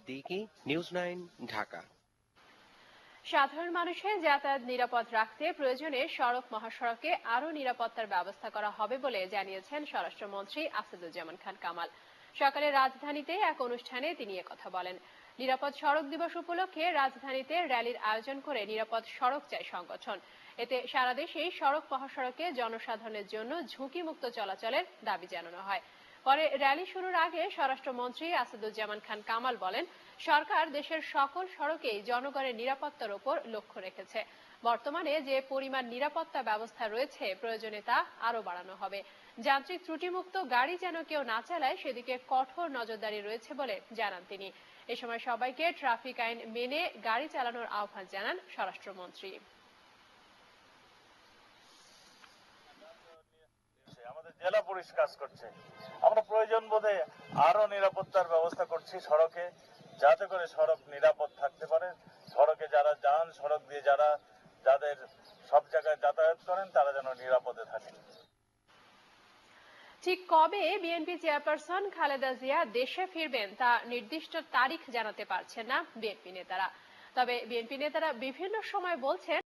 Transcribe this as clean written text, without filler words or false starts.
Siddiqui, news 9, Dhaka. সাধারণ মানুষের যাতায়াত নিরাপদ রাখতে প্রয়োজনে সড়ক মহাসড়কে আরও নিরাপত্তার ব্যবস্থা করা হবে বলে জানিয়েছেন স্বরাষ্ট্রমন্ত্রী আসাদুজ্জামান খান কামাল। সকালে রাজধানীতে এক অনুষ্ঠানে তিনি একথা বলেন। নিরাপদ সড়ক দিবস উপলক্ষে রাজধানীতে র্যালির আয়োজন করে নিরাপদ সড়ক চাই সংগঠন। এতে সারা দেশেই সড়ক মহাসড়কে জনসাধারণের জন্য ঝুঁকিমুক্ত চলাচলের দাবি জানানো হয়। পরে র্যালি শুরুর আগে স্বরাষ্ট্রমন্ত্রী আসাদুজ্জামান খান কামাল বলেন, সরকার দেশের সকল সড়কেই জনগণের নিরাপত্তার উপর লক্ষ্য রেখেছে। বর্তমানে যে পরিমাণ নিরাপত্তা ব্যবস্থা রয়েছে, প্রয়োজনে তা আরো বাড়ানো হবে। যান্ত্রিক ত্রুটিমুক্ত গাড়ি যেন কেউ না চালায়, সেদিকে কঠোর নজরদারি রয়েছে বলে জানান তিনি। এ সময় সবাইকে ট্রাফিক আইন মেনে গাড়ি চালানোর আহ্বান জানান স্বরাষ্ট্রমন্ত্রী। আমাদের জেলা পুলিশ কাজ করছে, আমরা প্রয়োজন বোধে আরো নিরাপত্তার ব্যবস্থা করছি সড়কে, যাতে করে সড়ক নিরাপদ থাকতে পারে। সড়কে যারা যান, সড়ক দিয়ে যাদের সব জায়গায় যাতায়াত করেন, তারা যেন নিরাপদে থাকেন। ঠিক কবে বিএনপি চেয়ারপারসন খালেদা জিয়া দেশে ফিরবেন তা নির্দিষ্ট তারিখ জানাতে পারছেন না বিএনপি নেতারা। তবে বিএনপি নেতারা বিভিন্ন সময় বলছেন,